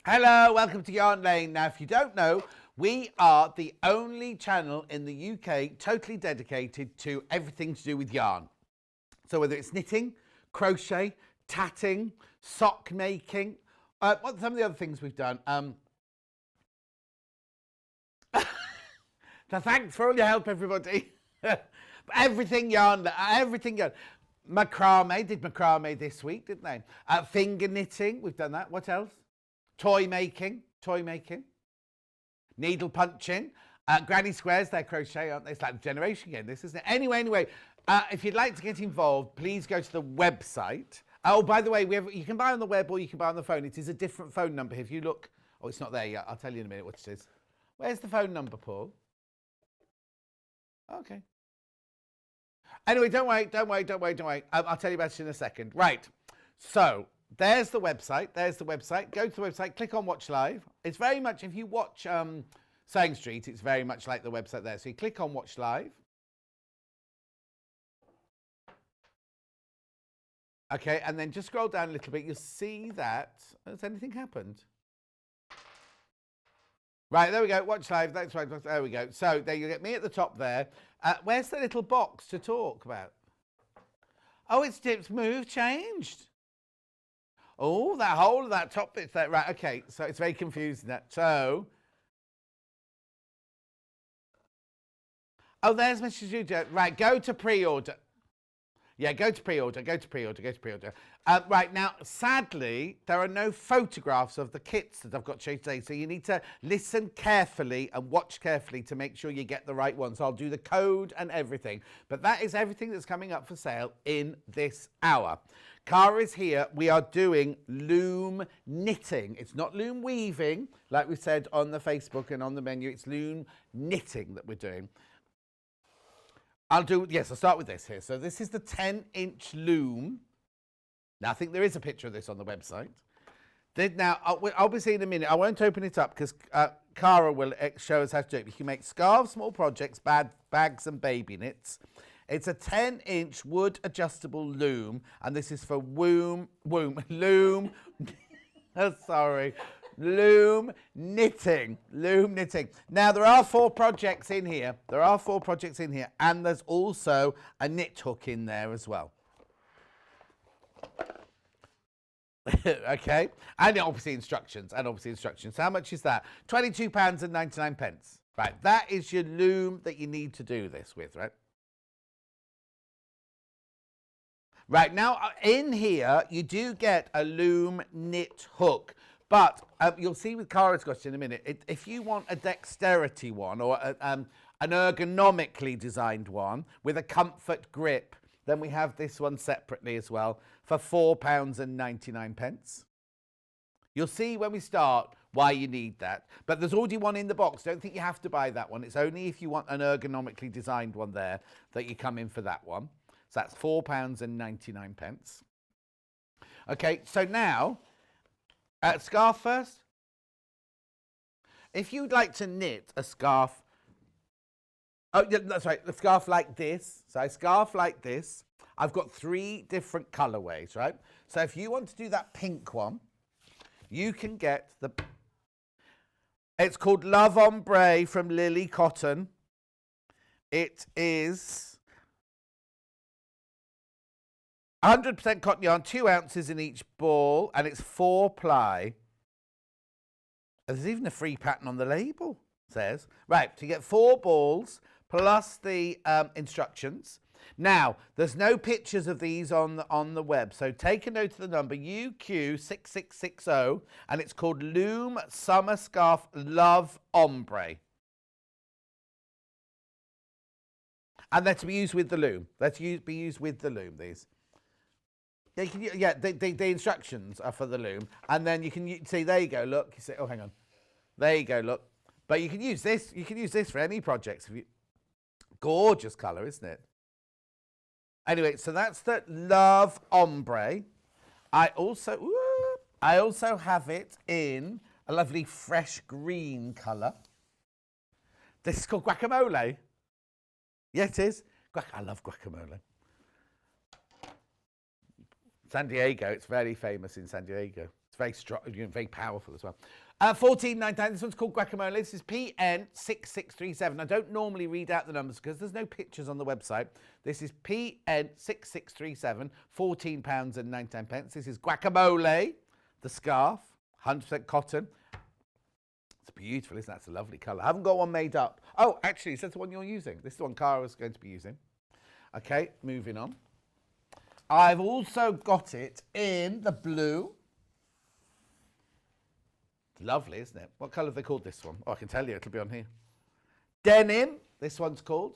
Hello, welcome to Yarn Lane. Now, if you don't know, we are the only channel in the UK totally dedicated to everything to do with yarn. So whether it's knitting, crochet, tatting, sock making, what are some of the other things we've done? So thanks for all your help, everybody. Everything yarn, everything yarn. Macrame, did macrame this week, didn't they? Finger knitting, we've done that. What else? Toy making. Needle punching. Granny squares, they're crochet, aren't they? It's like the generation game, this, isn't it? Anyway, if you'd like to get involved, please go to the website. Oh, by the way, you can buy on the web or you can buy on the phone. It is a different phone number. If you look, oh, it's not there yet. I'll tell you in a minute what it is. Where's the phone number, Paul? Okay. Anyway, don't wait. I'll tell you about it in a second. Right, so there's the website. Go to the website, click on Watch Live. It's very much, if you watch Sewing Street, it's very much like the website there. So you click on Watch Live. Okay, and then just scroll down a little bit. You'll see that, has anything happened? Right, there we go, Watch Live, that's right, there we go. So there you get me at the top there. Where's the little box to talk about? Oh, it's moved, changed. Oh, that whole of that top bit's there. Right, okay, so it's very confusing that. So, oh, there's Mr. Juju. Right, go to pre-order. Yeah, go to pre-order. Right, now, sadly, there are no photographs of the kits that I've got to show you today, so you need to listen carefully and watch carefully to make sure you get the right one. So I'll do the code and everything. But that is everything that's coming up for sale in this hour. Cara is here. We are doing loom knitting. It's not loom weaving, like we said on the Facebook and on the menu. It's loom knitting that we're doing. I'll start with this here. So this is the 10-inch loom. Now, I think there is a picture of this on the website. Now, obviously in a minute, I won't open it up because Cara will show us how to do it. You can make scarves, small projects, bags and baby knits. It's a 10-inch wood adjustable loom, and this is for loom knitting. Now, there are 4 projects in here. And there's also a knit hook in there as well. Okay, and obviously instructions. How much is that? £22.99. Right, that is your loom that you need to do this with, right? Right, now in here, you do get a loom knit hook. But you'll see with Cara's got in a minute, if you want a dexterity one or an ergonomically designed one with a comfort grip, then we have this one separately as well for £4.99. You'll see when we start why you need that. But there's already one in the box. Don't think you have to buy that one. It's only if you want an ergonomically designed one there that you come in for that one. So that's £4.99. Okay, so now... scarf first. If you'd like to knit a scarf, oh yeah, that's right, a scarf like this. So a scarf like this. I've got 3 different colorways, right? So if you want to do that pink one, you can get it's called Love Ombre from Lily Cotton. It is 100% cotton yarn, 2 ounces in each ball, and it's 4-ply. There's even a free pattern on the label, it says. Right, so you get 4 balls plus the instructions. Now, there's no pictures of these on the web, so take a note of the number UQ6660, and it's called Loom Summer Scarf Love Ombre. And they're to be used with the loom. Be used with the loom, these. The instructions are for the loom, and then you can see. There you go. Look, you see. Oh, hang on. There you go. Look, but you can use this. You can use this for any projects. Gorgeous color, isn't it? Anyway, so that's the Love Ombre. I also have it in a lovely fresh green color. This is called guacamole. Yeah, it is. I love guacamole. San Diego, it's very famous in San Diego. very strong, very powerful as well. 14.99. This one's called guacamole. This is PN6637. I don't normally read out the numbers because there's no pictures on the website. This is PN6637, £14.99. This is guacamole, the scarf, 100% cotton. It's beautiful, isn't it? It's a lovely colour. I haven't got one made up. Oh, actually, is that the one you're using? This is the one Cara's going to be using. Okay, moving on. I've also got it in the blue. Lovely, isn't it? What colour have they called this one? Oh, I can tell you, it'll be on here. Denim, this one's called.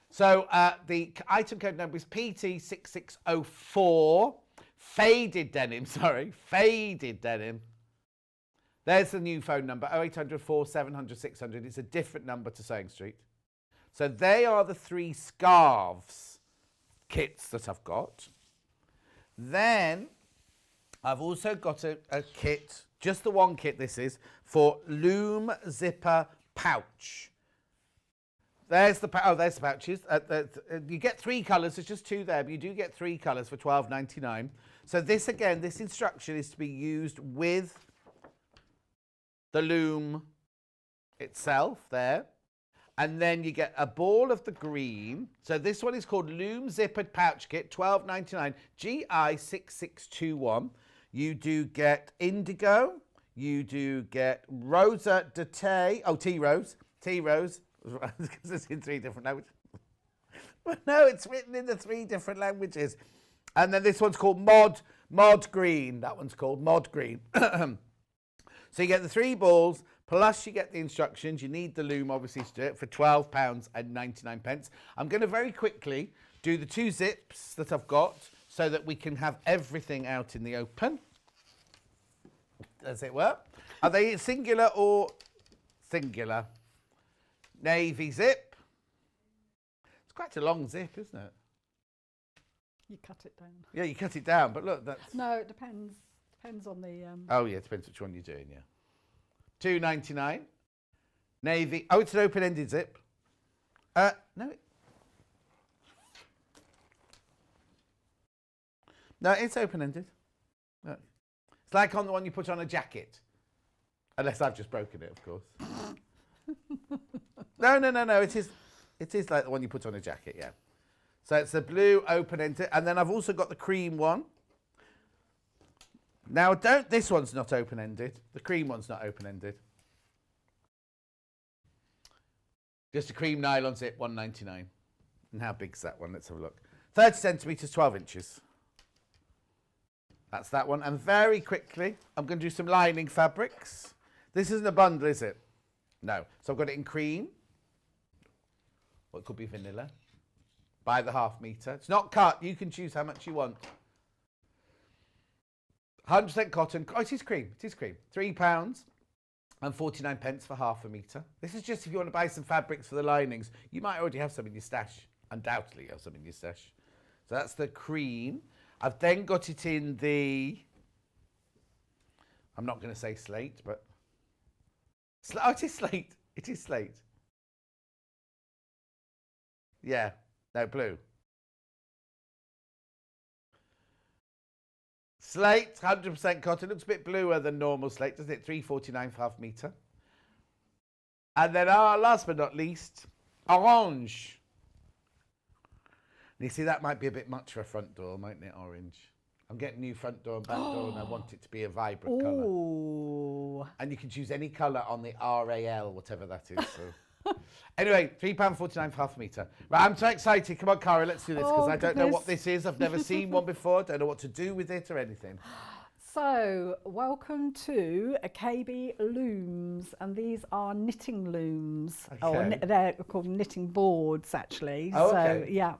So the item code number is PT6604. Faded denim, sorry. Faded denim. There's the new phone number, 0800 4700 600. It's a different number to Sewing Street. So they are the 3 scarves kits that I've got. Then I've also got a kit, just the one kit this is, for Loom zipper pouch. There's the pouches. You get 3 colours. There's just 2 there, but you do get 3 colours for £12.99. So this, again, this instruction is to be used with the loom itself there. And then you get a ball of the green. So this one is called Loom Zippered Pouch Kit, £12.99, GI6621. You do get indigo. You do get Rosa de Tay. Oh, tea rose. Because it's in 3 different languages. But no, it's written in the 3 different languages. And then this one's called Mod Green. That one's called Mod Green. So you get the 3 balls, plus you get the instructions. You need the loom, obviously, to do it for £12.99. I'm going to very quickly do the 2 zips that I've got so that we can have everything out in the open. Does it work? Are they singular or singular? Navy zip. It's quite a long zip, isn't it? You cut it down. Yeah, you cut it down, but look, that's... No, it depends. Depends on the... Oh, yeah, it depends which one you're doing, yeah. £2.99. Navy. Oh, it's an open-ended zip. No. No, it's open-ended. No. It's like on the one you put on a jacket. Unless I've just broken it, of course. No. It is like the one you put on a jacket, yeah. So it's the blue open-ended. And then I've also got the cream one. Now, this one's not open-ended. The cream one's not open-ended. Just a cream nylon zip, £1.99. And how big's that one? Let's have a look. 30 centimetres, 12 inches. That's that one. And very quickly, I'm going to do some lining fabrics. This isn't a bundle, is it? No. So I've got it in cream. Well, it could be vanilla. By the ½ metre. It's not cut. You can choose how much you want. 100% cotton. Oh, it is cream. It is cream. £3.49 for ½ metre. This is just if you want to buy some fabrics for the linings. You might already have some in your stash. Undoubtedly, you have some in your stash. So that's the cream. I've then got it in the... I'm not going to say slate, but... Oh, it is slate. It is slate. Yeah. No, blue. Slate, 100% cotton. Looks a bit bluer than normal slate, doesn't it? £3.49 for ½ metre. And then, last but not least, orange. And you see, that might be a bit much for a front door, mightn't it, orange? I'm getting new front door and back door, and I want it to be a vibrant colour. And you can choose any colour on the RAL, whatever that is. So. Anyway, £3.49 for ½ metre. Right, I'm so excited. Come on, Cara, let's do this, because I don't know what this is. I've never seen one before. Don't know what to do with it or anything. So, welcome to KB Looms, and these are knitting looms. Okay. Or they're called knitting boards, actually. Oh, so, okay. yeah.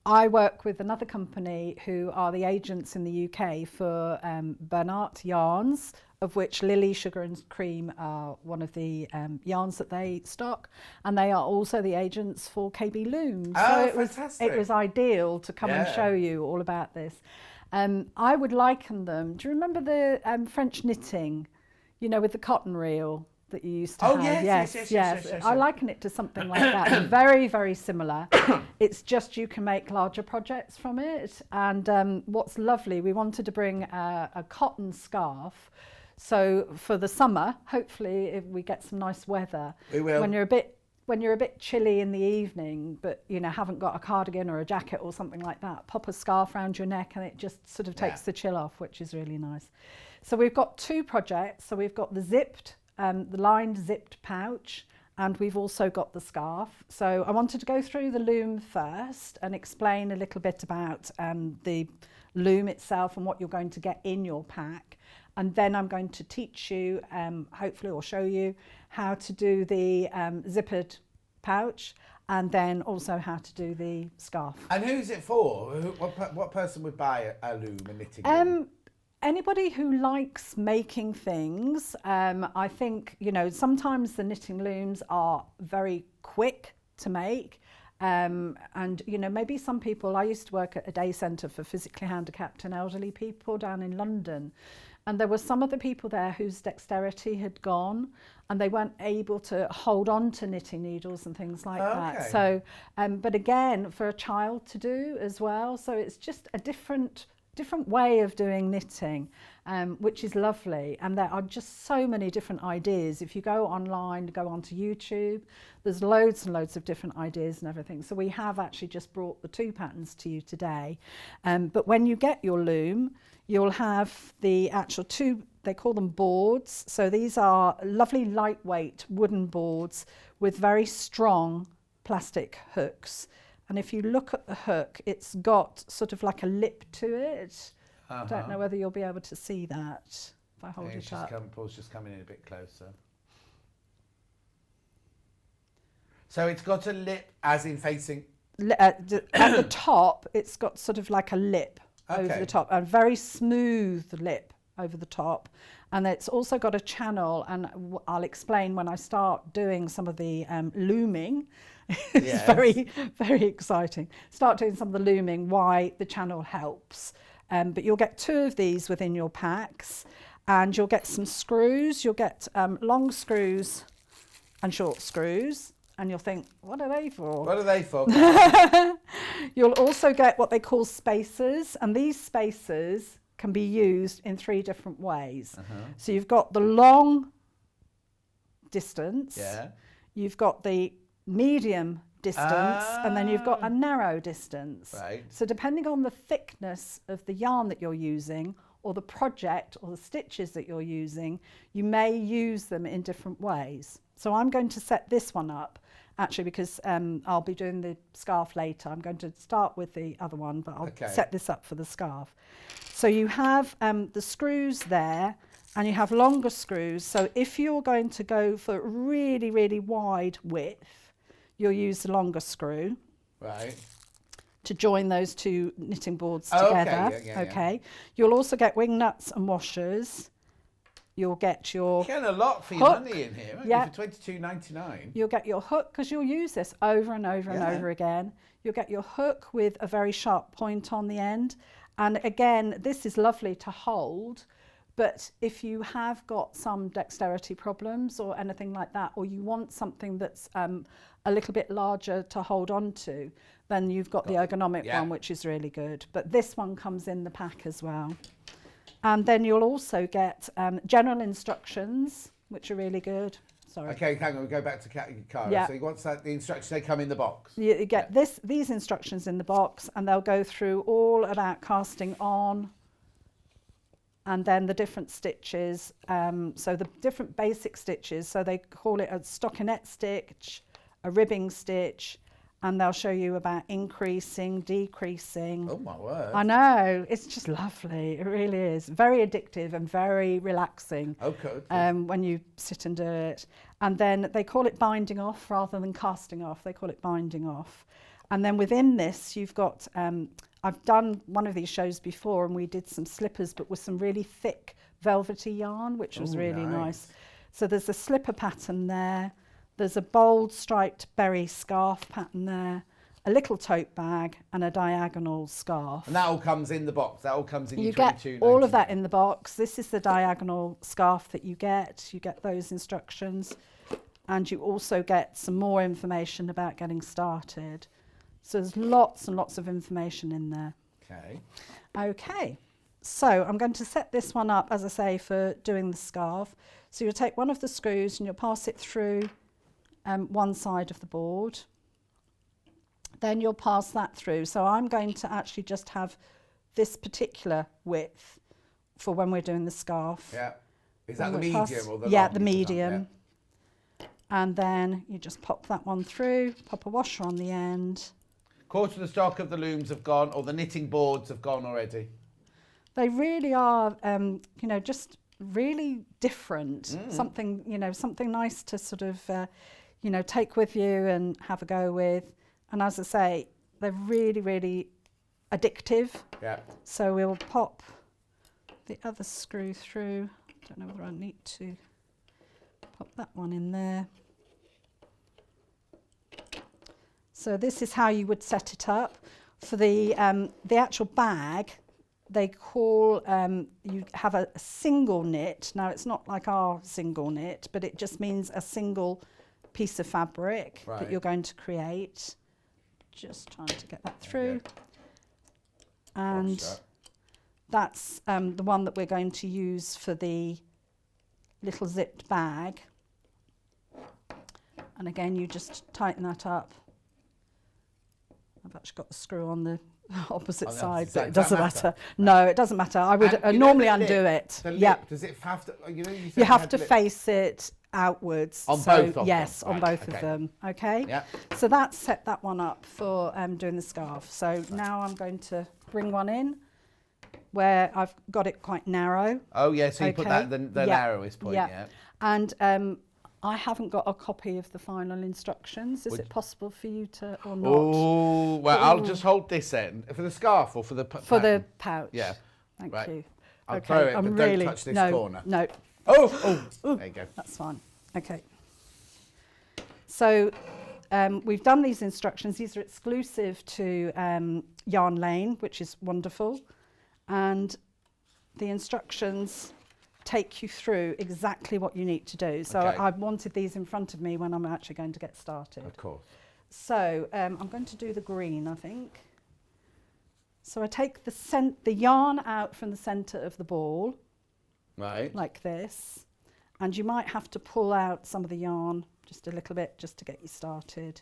I work with another company who are the agents in the UK for Bernat yarns, of which Lily Sugar and Cream are one of the yarns that they stock, and they are also the agents for KB Looms. Oh, so fantastic. it was ideal to come and show you all about this. I would liken them. Do you remember the French knitting, you know, with the cotton reel? that you used to Oh, have. yes. I liken it to something like that. Very, very similar. It's just you can make larger projects from it. And what's lovely, we wanted to bring a cotton scarf. So for the summer, hopefully, if we get some nice weather, We will. when you're a bit chilly in the evening, but you know haven't got a cardigan or a jacket or something like that, pop a scarf around your neck and it just sort of takes the chill off, which is really nice. So we've got two projects. So we've got the the lined zipped pouch, and we've also got the scarf. So I wanted to go through the Loom first and explain a little bit about the Loom itself and what you're going to get in your pack. And then I'm going to teach you, hopefully, or show you how to do the zippered pouch, and then also how to do the scarf. And who's it for? What person would buy a Loom, a knitting loom? Anybody who likes making things. I think, you know, sometimes the knitting looms are very quick to make. And, you know, maybe some people, I used to work at a day centre for physically handicapped and elderly people down in London. And there were some of the people there whose dexterity had gone and they weren't able to hold on to knitting needles and things like that. So, but again, for a child to do as well. So it's just a different way of doing knitting, which is lovely. And there are just so many different ideas. If you go online, go onto YouTube, there's loads and loads of different ideas and everything. So we have actually just brought the two patterns to you today. But when you get your loom, you'll have the actual two, they call them boards. So these are lovely lightweight wooden boards with very strong plastic hooks. And if you look at the hook, it's got sort of like a lip to it. I don't know whether you'll be able to see that if I hold it up. Paul's just coming in a bit closer. So it's got a lip, as in facing... At the top, it's got sort of like a lip over the top, a very smooth lip over the top. And it's also got a channel, and I'll explain when I start doing some of the looming. It's very, very exciting. Start doing some of the looming, why the channel helps. But you'll get two of these within your packs, and you'll get some screws. You'll get long screws and short screws. And you'll think, what are they for? What are they for? You'll also get what they call spacers, and these spacers can be used in three different ways. So you've got the long distance, you've got the medium distance, and then you've got a narrow distance. So depending on the thickness of the yarn that you're using, or the project or the stitches that you're using, you may use them in different ways. So I'm going to set this one up actually because I'll be doing the scarf later. I'm going to start with the other one, but I'll set this up for the scarf. So you have the screws there, and you have longer screws. So if you're going to go for really, really wide width, you'll use the longer screw. To join those two knitting boards together. You'll also get wing nuts and washers. You'll get your getting a lot for your money in here, aren't you, for $22.99. You'll get your hook, because you'll use this over and over and over again. You'll get your hook with a very sharp point on the end. And again, this is lovely to hold, but if you have got some dexterity problems or anything like that, or you want something that's a little bit larger to hold on to, then you've got the ergonomic one, which is really good. But this one comes in the pack as well. And then you'll also get general instructions, which are really good. Sorry. Okay, hang on, we go back to Cara. So once the instructions, they come in the box. You get these instructions in the box, and they'll go through all about casting on, and then the different stitches. So the different basic stitches, so they call it a stockinette stitch, a ribbing stitch, and they'll show you about increasing, decreasing. Oh my word. I know, it's just lovely. It really is. Very addictive and very relaxing. Oh, good. When you sit and do it. And then they call it binding off rather than casting off. They call it binding off. And then within this, you've got, I've done one of these shows before, and we did some slippers, but with some really thick velvety yarn, which was really nice. So there's a slipper pattern there. There's a bold striped berry scarf pattern there, a little tote bag and a diagonal scarf. And that all comes in the box. That all comes in You your get 22.99. all of that in the box. This is the diagonal scarf that you get. You get those instructions, and you also get some more information about getting started. So there's lots and lots of information in there. Okay. Okay, so I'm going to set this one up, as I say, for doing the scarf. So you'll take one of the screws and you'll pass it through one side of the board. Then you'll pass that through. So I'm going to actually just have this particular width for when we're doing the scarf. Yeah. Is that the And we'll medium pass- or the Yeah, long the you put on? medium. And then you just pop that one through, pop a washer on the end. Quarter of the stock of the looms have gone, or the knitting boards have gone already. They really are, you know, just really different. Something, you know, something nice to sort of, you know, take with you and have a go with. And as I say, they're really, really addictive. Yeah. So we'll pop the other screw through. Don't know whether I need to pop that one in there. So this is how you would set it up. For the actual bag, they call, you have a single knit. Now it's not like our single knit, but it just means a single piece of fabric that you're going to create. Just trying to get that through. Okay. And that's the one that we're going to use for the little zipped bag. And again, you just tighten that up. I've actually got the screw on the opposite side, but it doesn't matter. No, it doesn't matter. I would normally undo it. The lip, yeah. does it have to, you know, You have to face it outwards. On both of yes, them? on Right, both okay. of them. Okay. Yeah. So that's set that one up for doing the scarf. So now I'm going to bring one in where I've got it quite narrow. Oh, yeah, so you put that the narrowest point, yeah. And I haven't got a copy of the final instructions. Is it possible for you to, or not? Oh, well, I'll just hold this end. For the scarf or for the For the pouch. Yeah. Thank Right. you. I'll Okay, throw it, I'm but really, don't touch this no, corner. No, Oh, there you go. that's fine. Okay. So we've done these instructions. These are exclusive to Yarn Lane, which is wonderful. And the instructions take you through exactly what you need to do. So Okay. I wanted these in front of me when I'm actually going to get started. Of course. So I'm going to do the green, I think. So I take the yarn out from the centre of the ball, Right. like this. And you might have to pull out some of the yarn just a little bit just to get you started.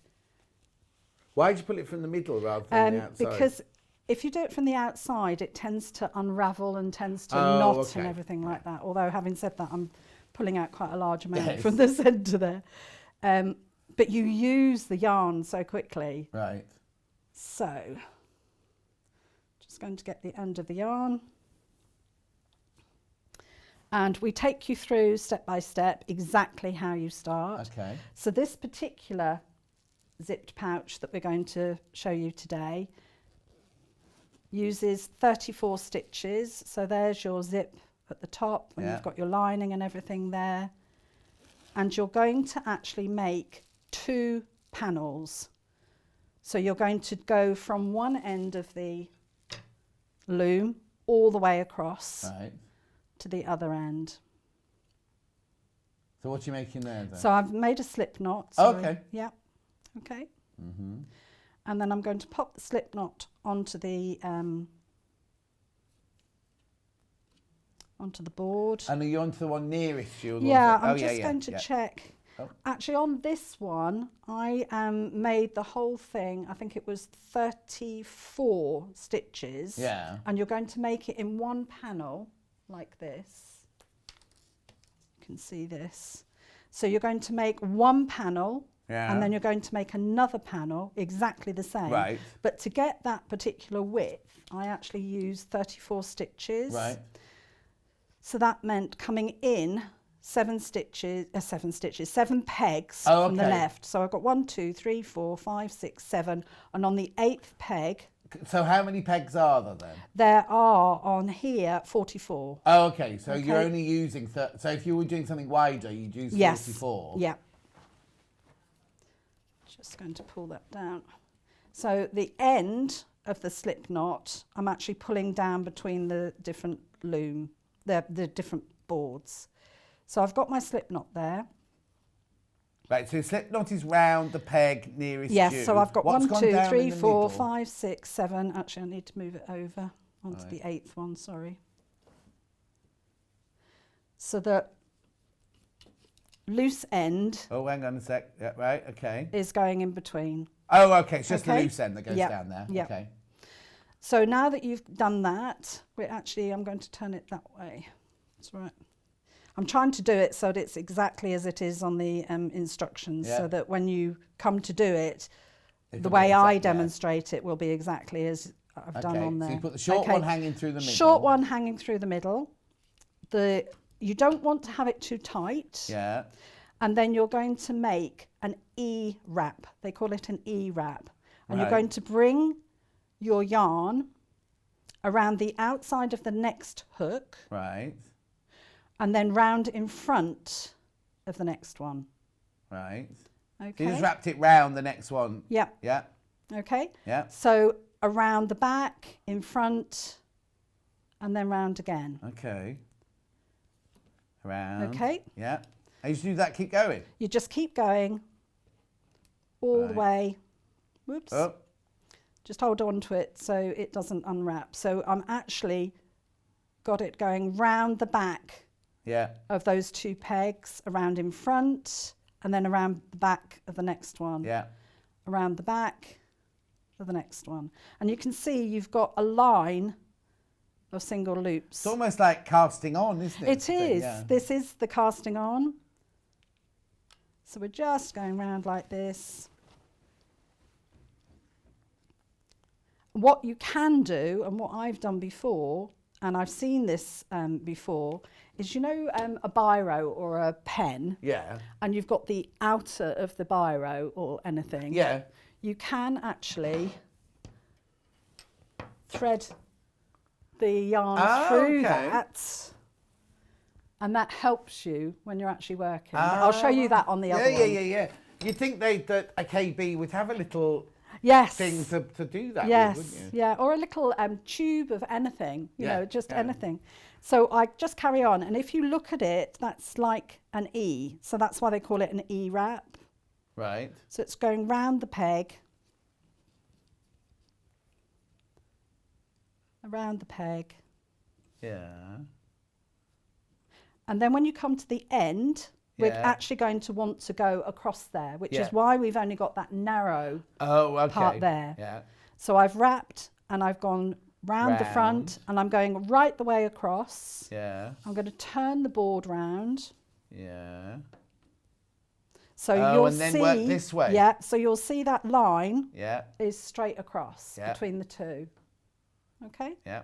Why did you pull it from the middle rather than the outside? Because if you do it from the outside, it tends to unravel and tends to Oh, knot okay. and everything like that. Although having said that, I'm pulling out quite a large amount Yes. from the centre there. But you use the yarn so quickly. Right. So, just going to get the end of the yarn. And we take you through step by step exactly how you start. Okay. So this particular zipped pouch that we're going to show you today uses 34 stitches. So there's your zip at the top and you've got your lining and everything there. And you're going to actually make 2 panels. So you're going to go from one end of the loom all the way across to the other end. So what are you making there then? So I've made a slip knot. Oh, okay. Yeah. Okay. And then I'm going to pop the slip knot onto the board. And are you onto the one nearest you? Yeah, Oh, I'm just going to check. Oh. Actually, on this one, I made the whole thing, I think it was 34 stitches. Yeah. And you're going to make it in one panel, like this. You can see this. So you're going to make one panel, and then you're going to make another panel, exactly the same. Right. But to get that particular width, I actually used 34 stitches. Right. So that meant coming in 7 pegs Oh, from the okay. left. So I've got 1, 2, 3, 4, 5, 6, 7. And on the 8th peg, So how many pegs are there then? there are on here 44. Oh, okay. So Okay. you're only using... So if you were doing something wider, you'd use 44? Yeah. Just going to pull that down. So the end of the slip knot, I'm actually pulling down between the different loom, the different boards. So I've got my slip knot there. Right, so slip knot is round the peg nearest Yes, you. so I've got What's 1, gone 2, down 3, in the 4, middle? 5, 6, 7. Actually, I need to move it over onto the 8th one, sorry. So the loose end Oh, hang on a sec. Yeah, right, okay. is going in between. Oh, okay, it's just the Okay. loose end that goes Yep, down there. yep. Okay. So now that you've done that, I'm going to turn it that way. That's right. I'm trying to do it so that it's exactly as it is on the instructions, so that when you come to do it, the way I demonstrate it will be exactly as I've done on there. So you put the short one hanging through the middle. Short one hanging through the middle. You don't want to have it too tight. Yeah. And then you're going to make an E wrap. They call it an E wrap. And you're going to bring your yarn around the outside of the next hook. Right. And then round in front of the next one. Right. Okay. So you just wrapped it round the next one. Yeah. Yeah. Okay. Yeah. So around the back, in front, and then round again. Okay. Around. Okay. Yeah. And you just do that, keep going. You just keep going all the way. Whoops. Oh. Just hold on to it so it doesn't unwrap. So I'm actually got it going round the back of those 2 pegs, around in front, and then around the back of the next one. Yeah. Around the back of the next one. And you can see you've got a line of single loops. It's almost like casting on, isn't it? It is. Yeah. This is the casting on. So we're just going round like this. What you can do, and what I've done before, and I've seen this before, is a biro or a pen. Yeah. And you've got the outer of the biro or anything. Yeah. You can actually thread the yarn through that, and that helps you when you're actually working. I'll show you that on the other one. Yeah. You'd think that a KB would have a little thing to do that with, wouldn't you? Yeah, or a little tube of anything, just anything. So I just carry on, and if you look at it, that's like an E, so that's why they call it an E wrap. Right. So it's going round the peg, around the peg. Yeah. And then when you come to the end, we're actually going to want to go across there, which is why we've only got that narrow part there. Yeah. So I've wrapped and I've gone round the front, and I'm going right the way across. Yeah. I'm going to turn the board round. Yeah. So you'll and then see, work this way. Yeah, so you'll see that line is straight across between the 2. Okay? Yeah.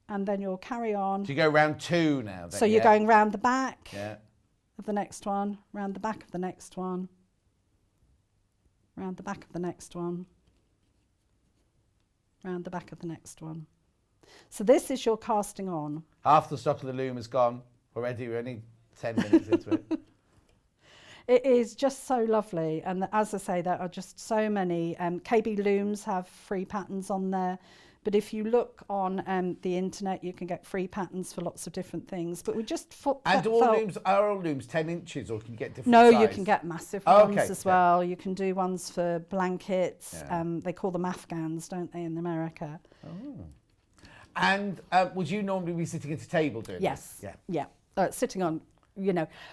And then you'll carry on. So you go round 2 now. Then, so you're going round the back of the next one, round the back of the next one, round the back of the next one, round the back of the next one. So this is your casting on. Half the stock of the loom is gone already. We're only 10 minutes into it. It is just so lovely, and as I say, there are just so many. KB looms have free patterns on there, but if you look on the internet, you can get free patterns for lots of different things. But we just and are all looms 10 inches, or can you get different No, size? you can get massive ones as well. You can do ones for blankets. They call them Afghans, don't they, in America? Oh. And would you normally be sitting at a table doing this? Yes. Yeah. Sitting on.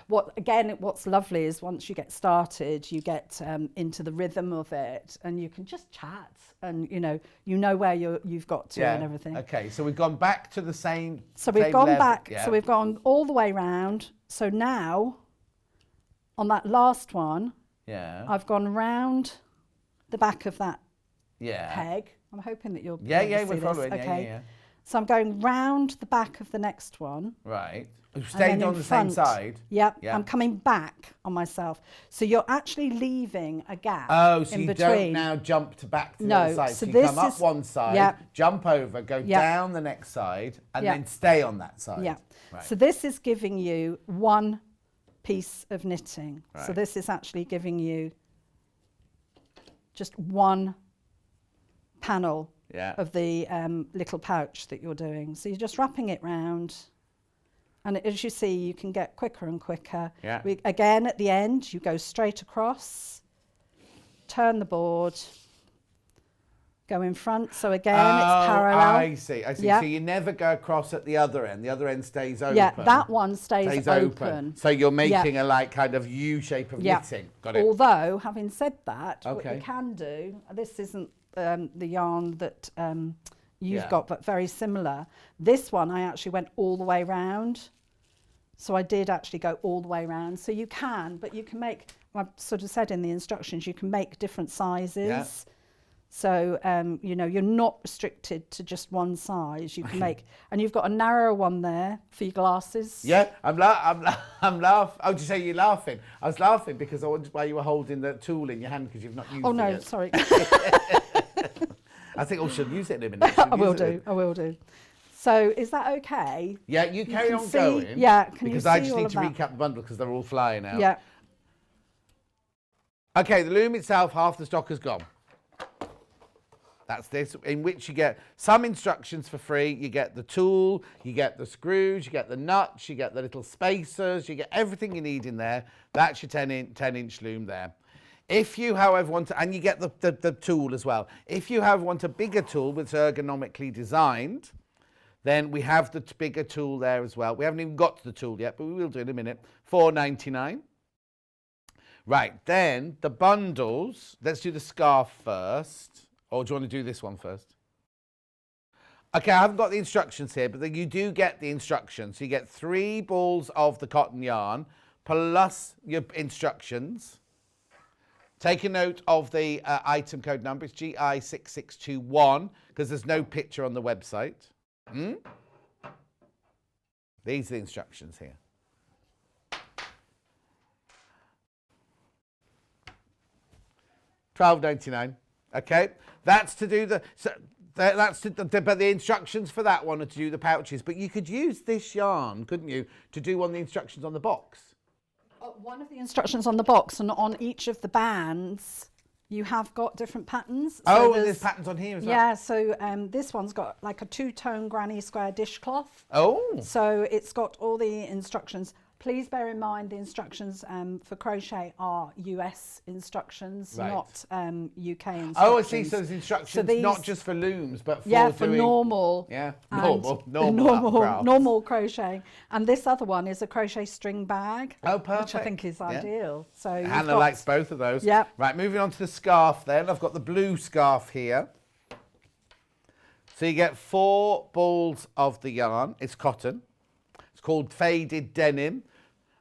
What's lovely is once you get started, you get into the rhythm of it, and you can just chat, and you know where you've got to and everything. Okay, so we've gone back to the same. So we've gone back. So we've gone all the way round. So now, on that last one, I've gone round the back of that peg. I'm hoping that you're. We're following. Okay. Yeah. So I'm going round the back of the next one. Right. Staying on the same side. Yep. I'm coming back on myself. So you're actually leaving a gap. Oh, so in you between. don't now jump back to the other side. So you come up one side, jump over, go down the next side, and then stay on that side. Yeah. Right. So this is giving you one piece of knitting. Right. So this is actually giving you just one panel Yeah. of the little pouch that you're doing. So you're just wrapping it round. And as you see, you can get quicker and quicker. Yeah. Again, at the end, you go straight across, turn the board, go in front. So again, it's parallel. I see. Yeah. So you never go across at the other end. The other end stays open. Yeah, that one stays open. So you're making a like kind of U shape of knitting. Got it. Although, having said that, what Okay. you can do, this isn't the yarn that you've Yeah. got, but very similar. This one, I actually went all the way round. So I did actually go all the way round. So you can, but you can make, I sort of said in the instructions, you can make different sizes. Yeah. So, you know, you're not restricted to just one size. You can make, and you've got a narrower one there for your glasses. Yeah, I'm laughing. Oh, did you say you're laughing? I was laughing because I wondered why you were holding the tool in your hand because you've not used it. Oh, no, yet. sorry. I think she'll use it in a minute. I will do. So is that okay? Yeah, you carry can on see- going. yeah, can you because I see just all need of to that? recap the bundle because they're all flying out. Yeah. Okay, the loom itself, half the stock has gone. That's this, in which you get some instructions for free. You get the tool, you get the screws, you get the nuts, you get the little spacers, you get everything you need in there. That's your 10-inch loom there. If you, however, want to, and you get the tool as well. If you, however, want a bigger tool that's ergonomically designed, then we have the bigger tool there as well. We haven't even got to the tool yet, but we will do in a minute. $4.99. Right, then the bundles. Let's do the scarf first. Or do you want to do this one first? Okay, I haven't got the instructions here, but then you do get the instructions. So you get 3 balls of the cotton yarn plus your instructions. Take a note of the item code number. It's GI6621 because there's no picture on the website. These are the instructions here. $12.99. Okay, that's to do the. So that's to, but the instructions for that one are to do the pouches. But you could use this yarn, couldn't you, to do one of the instructions on the box? One of the instructions on the box, and on each of the bands, you have got different patterns. So and there's patterns on here as well. Yeah, so this one's got like a 2-tone granny square dishcloth. Oh. So it's got all the instructions. Please bear in mind the instructions for crochet are US instructions, Right. not UK instructions. Oh, I see. So there's instructions So these- not just for looms, but for for doing normal. Yeah, and normal normal crocheting. And this other one is a crochet string bag. Oh, Which I perfect. think is Yeah. ideal. So you've Hannah got- likes both of those. Yep. Right, moving on to the scarf then. I've got the blue scarf here. So you get 4 balls of the yarn. It's cotton. It's called faded denim.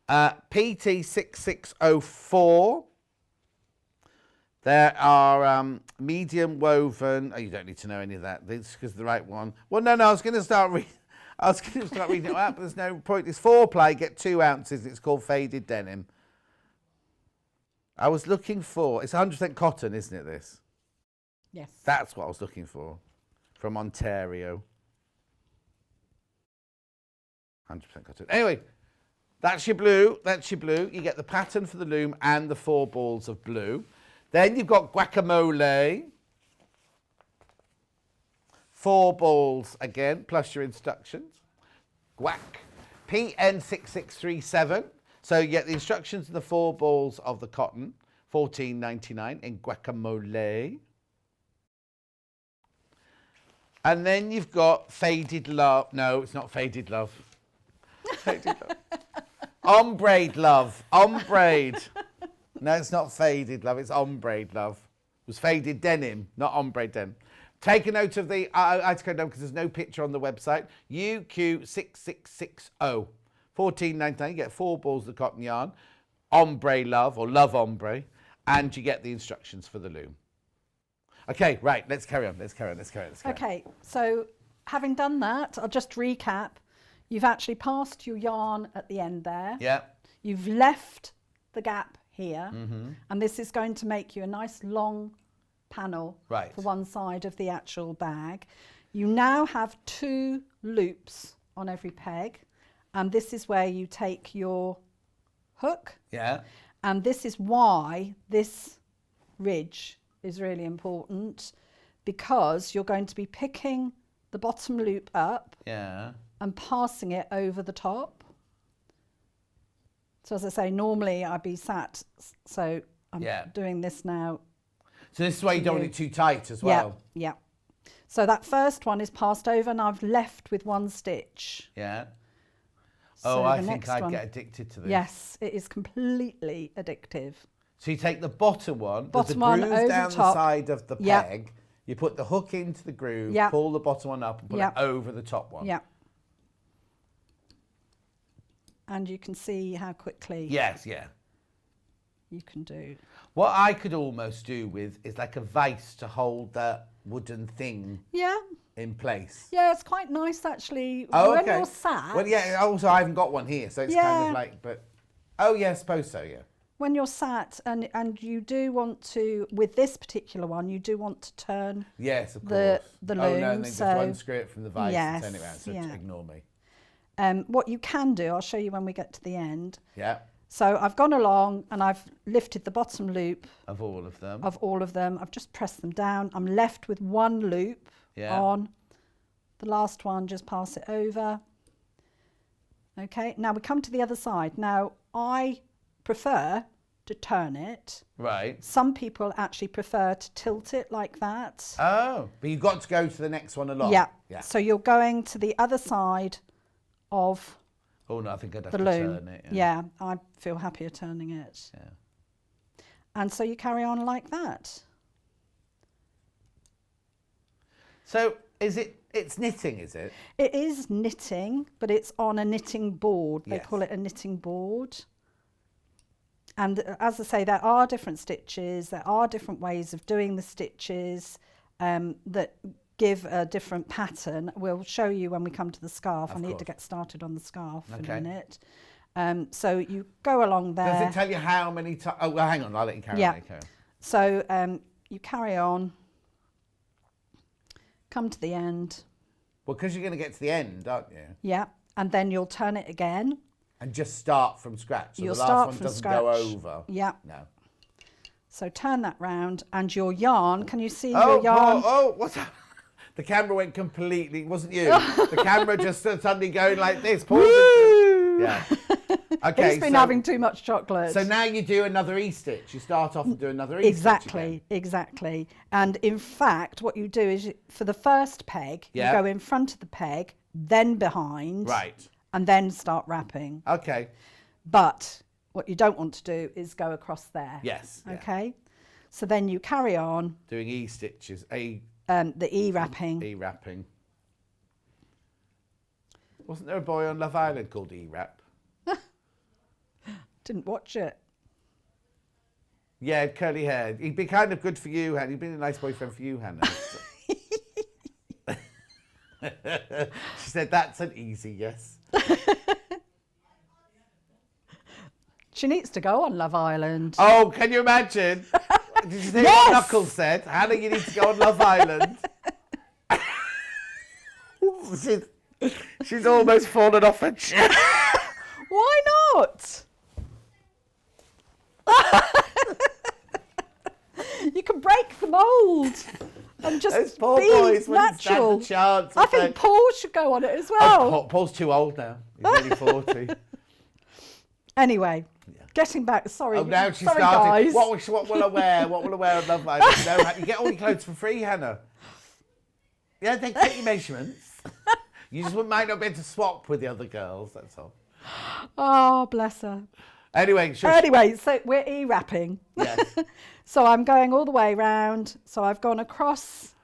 PT6604. There are medium woven. Oh, you don't need to know any of that. This is the right one. Well, no, I was going to start reading. Reading it out, but there's no point. It's 4-ply. Get 2 ounces. It's called faded denim. I was looking for. It's 100% cotton, isn't it? This. Yes. That's what I was looking for. From Ontario. 100% cotton. Anyway. That's your blue. That's your blue. You get the pattern for the loom and the 4 balls of blue. Then you've got guacamole. 4 balls again, plus your instructions. Guac. PN6637. So you get the instructions and the 4 balls of the cotton. $14.99 in guacamole. And then you've got faded love. No, it's not faded love. Faded love. Ombre love. Ombre. No, it's not faded love. It's ombre love. It was faded denim, not ombre denim. Take a note of the item code number because there's no picture on the website. UQ6660. $14.99. You get 4 balls of cotton yarn. Ombre love or love ombre. And you get the instructions for the loom. Okay, right. Let's carry on. Okay, so having done that, I'll just recap. You've actually passed your yarn at the end there. Yeah. You've left the gap here. And this is going to make you a nice long panel Right. for one side of the actual bag. You now have 2 loops on every peg. And this is where you take your hook. Yeah. And this is why this ridge is really important. because you're going to be picking the bottom loop up Yeah. and passing it over the top. So as I say, normally I'd be sat, so I'm doing this now. So this is why you don't want it too tight as well. Yeah. So that first one is passed over and I've left with one stitch. Yeah. So I think I'd get addicted to this. Yes, it is completely addictive. So you take the bottom one, there's a one groove over down the the top. side of the peg. You put the hook into the groove, pull the bottom one up and put it over the top one. Yeah. And you can see how quickly you can do. What I could almost do with is like a vice to hold that wooden thing in place. Yeah, it's quite nice actually. Oh, when okay. you're sat. Well, yeah, also I haven't got one here, so it's kind of like, but, oh yeah, I suppose so, yeah. When you're sat and you do want to, with this particular one, you do want to turn yes, of the course. loom. Oh no, and then just unscrew it from the vice and turn it around, so ignore me. What you can do, I'll show you when we get to the end. Yeah. So I've gone along and I've lifted the bottom loop. Of all of them. I've just pressed them down. I'm left with one loop on. The last one, just pass it over. Okay, now we come to the other side. Now, I prefer to turn it. Right. Some people actually prefer to tilt it like that. Oh, but you've got to go to the next one along. Yeah. So you're going to the other side of oh no, I think I'd have the to loom. turn it. Yeah, I feel happier turning it. Yeah. And so you carry on like that. So it's knitting, is it? It is knitting, but it's on a knitting board. They Yes. call it a knitting board. And as I say, there are different stitches. There are different ways of doing the stitches that give a different pattern. We'll show you when we come to the scarf. I need to get started on the scarf in a minute. So you go along there. Does it tell you how many times? Oh, well, hang on, I'll let you carry on. So you carry on, come to the end. Well, because you're going to get to the end, aren't you? Yeah, and then you'll turn it again. And just start from scratch. So You'll the last start one from doesn't scratch. go over. Yeah. No. So turn that round, and your yarn. Can you see your yarn? Oh, what's that? The camera went completely. It wasn't you. The camera just suddenly going like this. Yeah. Okay. He's been having too much chocolate. So now you do another E-stitch. You start off and do another E-stitch. Exactly. And in fact, what you do is for the first peg, you go in front of the peg, then behind. Right. And then start wrapping. Okay. But what you don't want to do is go across there. Yes. Okay. So then you carry on. Doing E-stitches. The E-wrapping. E-wrapping. Wasn't there a boy on Love Island called E-wrap? Didn't watch it. Yeah, curly hair. He'd be kind of good for you, Hannah. He'd be a nice boyfriend for you, Hannah. She said, that's an easy yes. She needs to go on Love Island. Oh, can you imagine? Did you hear what Knuckles said? Hannah, you need to go on Love Island. she's almost fallen off her chair. Why not? You can break the mould and just Those poor be boys wouldn't stand natural. a chance. I think Paul should go on it as well. Oh, Paul's too old now. He's nearly 40. Anyway, getting back. Sorry, Oh, now she's sorry, starting. guys. What will I wear? What will I wear on Love Island? No, you get all your clothes for free, Hannah. Yeah, they take your measurements. You just might not be able to swap with the other girls, that's all. Oh, bless her. Anyway, so we're E-wrapping. Yes. So I'm going all the way round. So I've gone across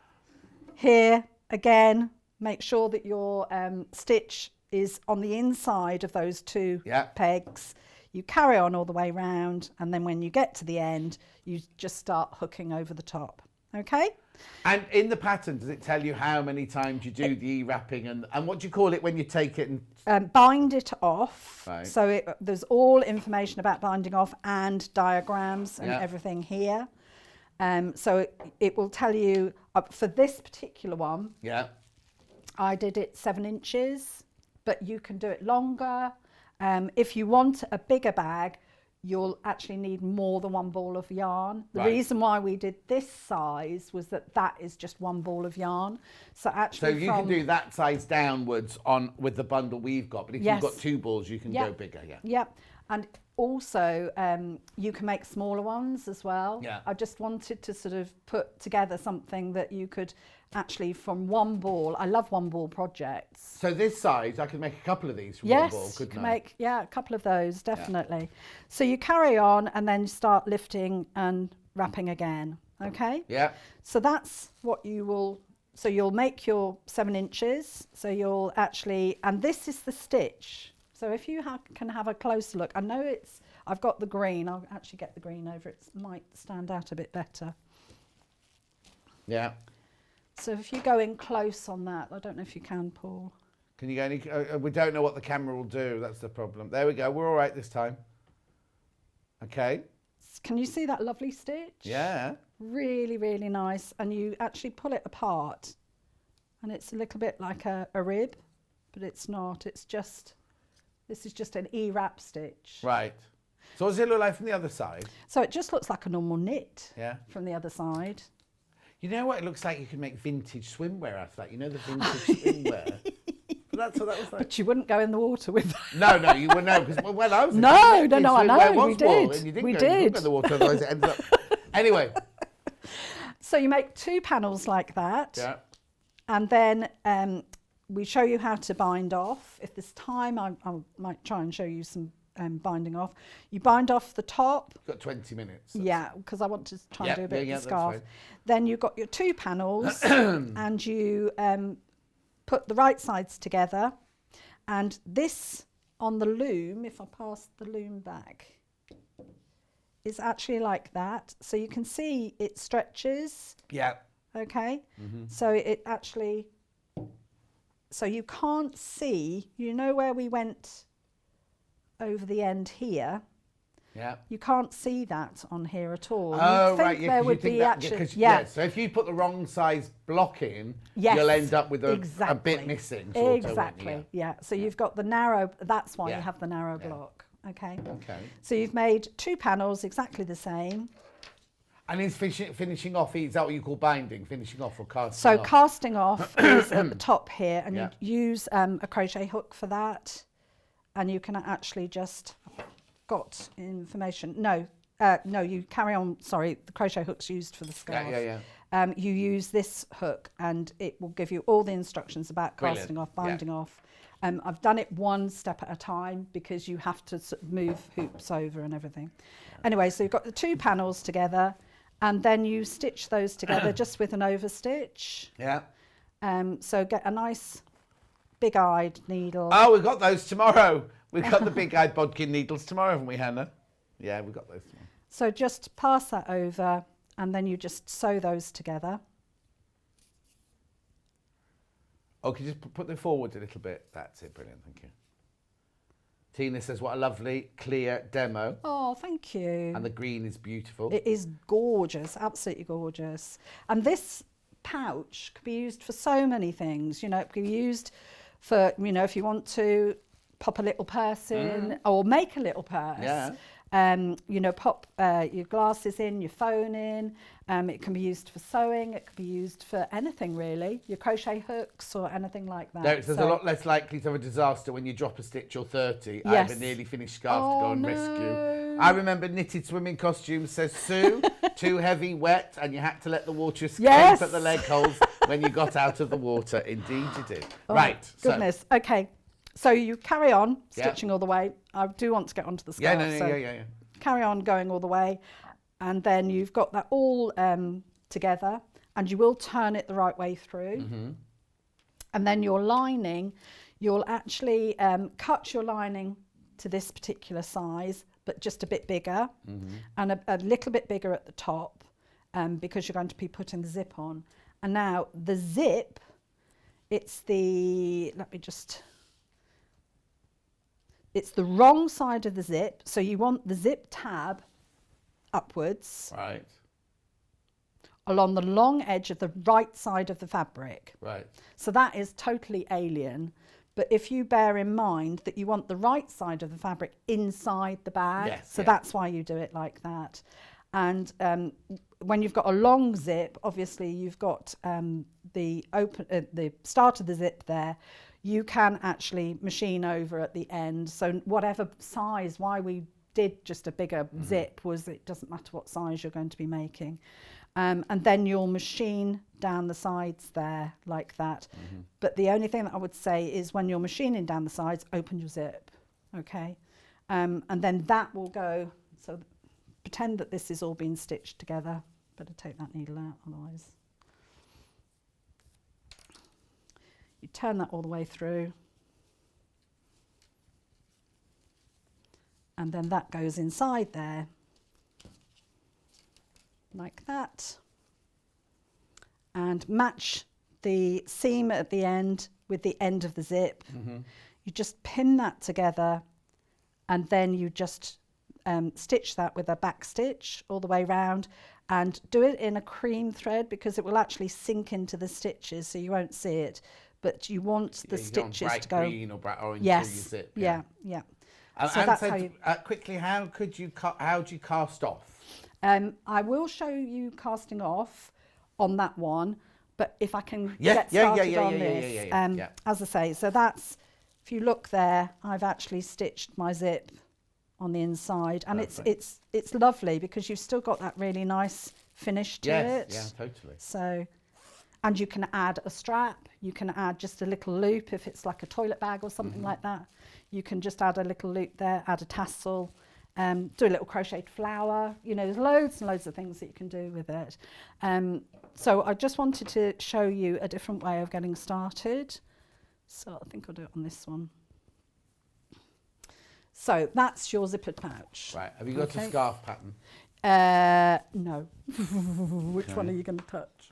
here again. Make sure that your stitch is on the inside of those two pegs. You carry on all the way round, and then when you get to the end, you just start hooking over the top. Okay? And in the pattern, does it tell you how many times you do the E-wrapping and what do you call it when you take it and... bind it off. Right. So there's all information about binding off and diagrams and everything here. So it will tell you, for this particular one, I did it 7 inches, but you can do it longer. If you want a bigger bag, you'll actually need more than one ball of yarn. The Right. reason why we did this size was that is just one ball of yarn. So So actually you can do that size downwards on with the bundle we've got, but if Yes. you've got 2 balls, you can Yeah. go bigger. Yeah. Yep. And also, you can make smaller ones as well. Yeah. I just wanted to sort of put together something that you could actually, from one ball, I love one ball projects. So this size, I could make a couple of these from Yes, one ball, you couldn't can I? make, a couple of those, definitely. So you carry on and then start lifting and wrapping again, okay? Yeah. So that's what you will, so you'll make your 7 inches. So you'll actually, and this is the stitch. So if you can have a closer look, I know I've got the green, I'll actually get the green over, it might stand out a bit better. Yeah. So if you go in close on that, I don't know if you can, Paul. Can you go any, we don't know what the camera will do, that's the problem. There we go, we're all right this time. Okay. Can you see that lovely stitch? Yeah. Really, really nice. And you actually pull it apart and it's a little bit like a rib, but it's not, it's just, this is just an E-wrap stitch. Right. So what does it look like from the other side? So it just looks like a normal knit from the other side. You know what? It looks like you can make vintage swimwear out of that. You know the vintage swimwear? That's what that was like. But you wouldn't go in the water with that. No, you wouldn't know. Because when I was No, I know, we did. And you didn't We go, did. You couldn't go in the water, otherwise it ends up... Anyway. So you make 2 panels like that. Yeah. And then we show you how to bind off. If there's time, I might try and show you some binding off. You bind off the top. You've got 20 minutes. Yeah, because I want to try and do a bit of the that's scarf. fine. Then you've got your 2 panels and you put the right sides together. And this on the loom, if I pass the loom back, is actually like that. So you can see it stretches. Yeah. Okay. So it actually, so you can't see, you know where we went over the end here? Yeah. You can't see that on here at all. Oh, You'd think right. Yeah, there 'cause would you think be that, actually, yeah. So if you put the wrong size block in, Yes, you'll end up with a exactly. bit missing. Sort of, won't you? Exactly. Yeah. So you've got the narrow, that's why Yeah. you have the narrow Yeah. block. Okay. Okay. So you've made 2 panels exactly the same. And is finishing off, is that what you call binding? Finishing off or casting So off? casting off is at the top here, and Yeah. you use a crochet hook for that. And you can actually just, got information. No, you carry on. Sorry, the crochet hook's used for the scarf. Yeah. You use this hook and it will give you all the instructions about Brilliant. casting off, binding off. I've done it one step at a time because you have to move hoops over and everything. Anyway, so you've got the 2 panels together and then you stitch those together just with an overstitch. Yeah. So get a nice big-eyed needle. Oh, we got those tomorrow. We've got the big-eyed bodkin needles tomorrow, haven't we, Hannah? Yeah, we got those tomorrow. So just pass that over and then you just sew those together. Oh, can you just put them forward a little bit? That's it, brilliant, thank you. Tina says, what a lovely, clear demo. Oh, thank you. And the green is beautiful. It is gorgeous, absolutely gorgeous. And this pouch could be used for so many things. You know, it could be used for, you know, if you want to pop a little purse in or make a little purse. Yeah. You know, pop your glasses in, your phone in. It can be used for sewing. It could be used for anything, really. Your crochet hooks or anything like that. No, there's a lot less likely to have a disaster when you drop a stitch or 30. I Yes. have a nearly finished scarf to go and no. rescue. I remember knitted swimming costumes, says Sue. Too heavy, wet, and you had to let the water escape Yes. at the leg holes when you got out of the water. Indeed you did. Oh, Right. Goodness. Okay. So you carry on Yeah. stitching all the way. I do want to get onto the So, yeah, scarf. yeah. Carry on going all the way, and then you've got that all together, and you will turn it the right way through. And then your lining, you'll actually cut your lining to this particular size, but just a bit bigger, and a little bit bigger at the top, because you're going to be putting the zip on. And now the zip, it's the wrong side of the zip, so you want the zip tab upwards Right. along the long edge of the right side of the fabric. Right. So that is totally alien But if you bear in mind that you want the right side of the fabric inside the bag, Yes, so yeah. that's why you do it like that. And when you've got a long zip, obviously you've got the start of the zip there. You can actually machine over at the end. So whatever size, why we did just a bigger zip was it doesn't matter what size you're going to be making. And then you'll machine down the sides there like that. But the only thing that I would say is when you're machining down the sides, open your zip, okay? And then that will go, so pretend that this is all being stitched together. Better take that needle out, otherwise. You turn that all the way through. And then that goes inside there. Like that, and match the seam at the end with the end of the zip. You just pin that together, and then you just stitch that with a back stitch all the way round, and do it in a cream thread because it will actually sink into the stitches, so you won't see it, but you want the stitches to go green or bright orange yes, through your zip. yeah. So And that's so how you quickly, how do you cast off? I will show you casting off on that one, but if I can Yeah, get yeah, started yeah, on yeah, this, yeah, yeah. as I say, so that's, if you look there, I've actually stitched my zip on the inside, and Perfect. it's lovely because you've still got that really nice finish to it. Yeah, totally. So, and you can add a strap, you can add just a little loop if it's like a toilet bag or something like that. You can just add a little loop there, add a tassel. Do a little crocheted flower, you know, there's loads and loads of things that you can do with it. So I just wanted to show you a different way of getting started. So I think I'll do it on this one. So that's your zippered pouch. Right, have you got a scarf pattern? No. Which one are you going to touch?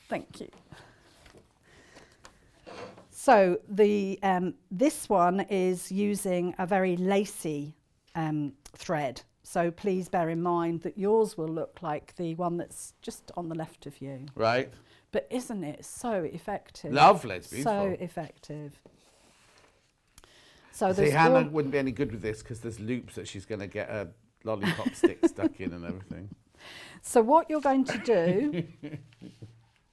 Thank you. So the this one is using a very lacy thread, so please bear in mind that yours will look like the one that's just on the left of you. Right. But isn't it so effective? Lovely, it's beautiful. So effective. So See, Hannah wouldn't be any good with this because there's loops that she's going to get a lollipop stick stuck in and everything. So what you're going to do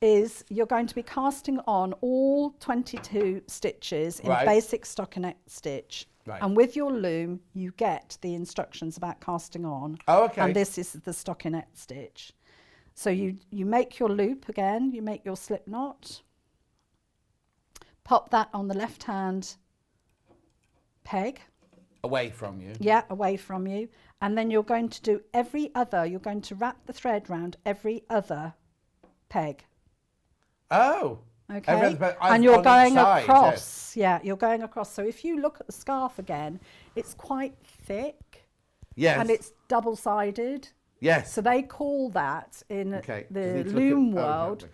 is you're going to be casting on all 22 stitches in Right. basic stockinette stitch. Right. And with your loom, you get the instructions about casting on. Oh, okay. And this is the stockinette stitch. So you make your loop again, you make your slip knot, pop that on the left hand peg. Away from you. Yeah, away from you. And then you're going to do you're going to wrap the thread round every other peg. Oh. Okay, and you're going across. Yeah, you're going across. So if you look at the scarf again, it's quite thick. Yes. And it's double-sided. Yes. So they call that in the Loom world,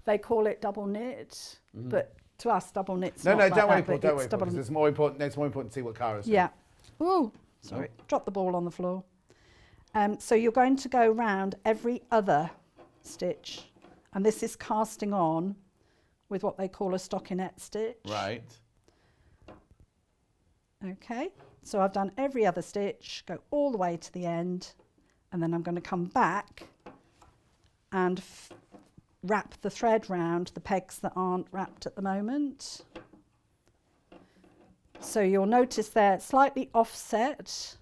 they call it double knit. But to us, double knit's not like don't that, worry, but don't worry. it's double It's more important. It's more important to see what Cara's doing. Yeah. Ooh, sorry. Drop the ball on the floor. So you're going to go round every other stitch, and this is casting on with what they call a stockinette stitch. Right. Okay, so I've done every other stitch, go all the way to the end, and then I'm going to come back and wrap the thread round the pegs that aren't wrapped at the moment. So you'll notice they're slightly offset.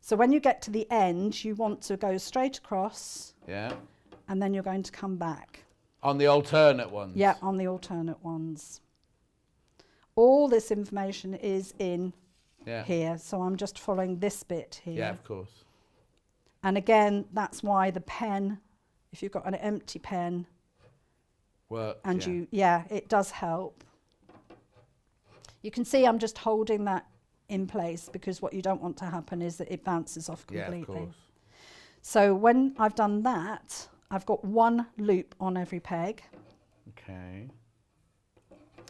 So when you get to the end, you want to go straight across. Yeah. And then you're going to come back. On the alternate ones? Yeah, on the alternate ones. All this information is in here, so I'm just following this bit here. Yeah, of course. And again, that's why the pen, if you've got an empty pen, works, and it does help. You can see I'm just holding that in place because what you don't want to happen is that it bounces off completely. Yeah, of course. So when I've done that, I've got one loop on every peg. Okay.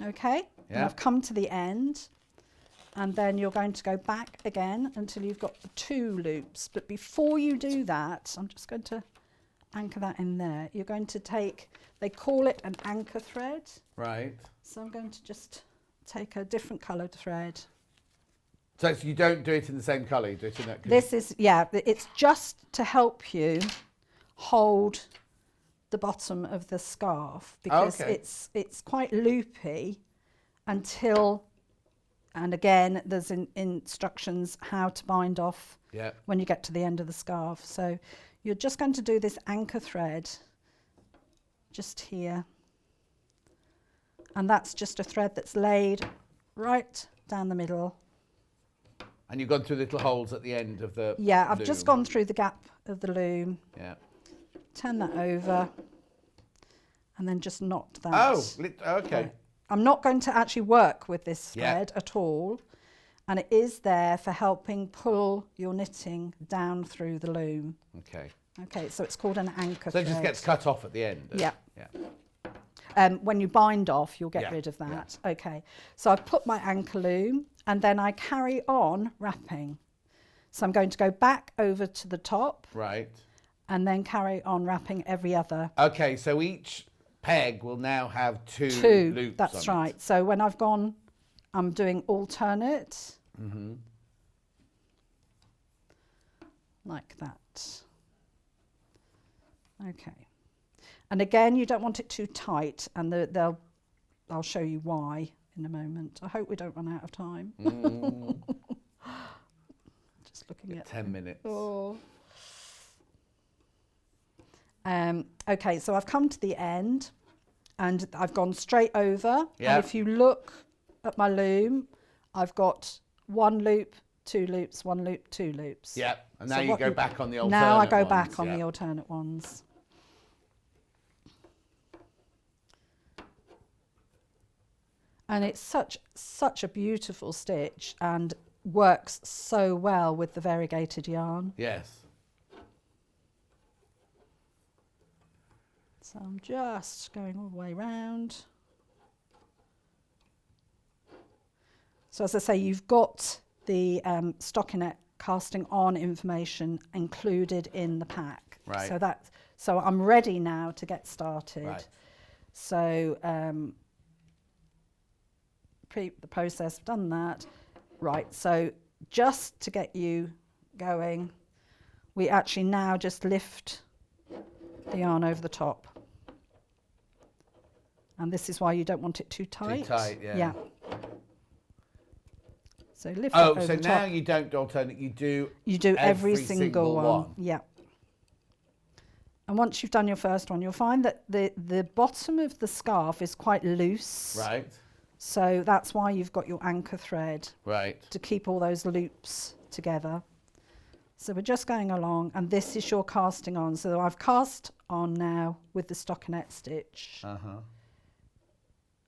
Okay, yeah. And I've come to the end, and then you're going to go back again until you've got the 2 loops. But before you do that, I'm just going to anchor that in there. You're going to take, they call it an anchor thread. Right. So I'm going to just take a different coloured thread. So you don't do it in the same colour, you do it in that. This is, yeah, it's just to help you hold the bottom of the scarf, because it's quite loopy until, and again, there's instructions how to bind off when you get to the end of the scarf. So you're just going to do this anchor thread just here. And that's just a thread that's laid right down the middle. And you've gone through little holes at the end of the I've loom. just gone through the gap of the loom. Yeah. Turn that over and then just knot that. Oh, okay. Right. I'm not going to actually work with this thread at all. And it is there for helping pull your knitting down through the loom. Okay. Okay, so it's called an anchor So thread. it just gets cut off at the end? Yeah. Yeah. When you bind off, you'll get rid of that. Yeah. Okay, so I've put my anchor loom and then I carry on wrapping. So I'm going to go back over to the top. Right. And then carry on wrapping every other. Okay, so each peg will now have two loops. That's on right. it. So when I've gone, I'm doing alternate. Like that. Okay. And again, you don't want it too tight, and I'll show you why in a moment. I hope we don't run out of time. Just looking at 10 minutes. Oh. Okay, so I've come to the end and I've gone straight over. Yeah. And if you look at my loom, I've got one loop, two loops, one loop, two loops. Yeah, and now So you go back on the alternate Now I go ones, back on the alternate ones. And it's such a beautiful stitch and works so well with the variegated yarn. Yes. So I'm just going all the way round. So as I say, you've got the stockinette casting on information included in the pack. Right. So I'm ready now to get started. Right. So the process, done that. Right, so just to get you going, we actually now just lift the yarn over the top. And this is why you don't want it too tight. Too tight, yeah. Yeah. So lift it over so the now top. you don't alternate, you do every single one. Yeah. And once you've done your first one, you'll find that the bottom of the scarf is quite loose. Right. So that's why you've got your anchor thread. Right. To keep all those loops together. So we're just going along, and this is your casting on. So I've cast on now with the stockinette stitch. Uh-huh.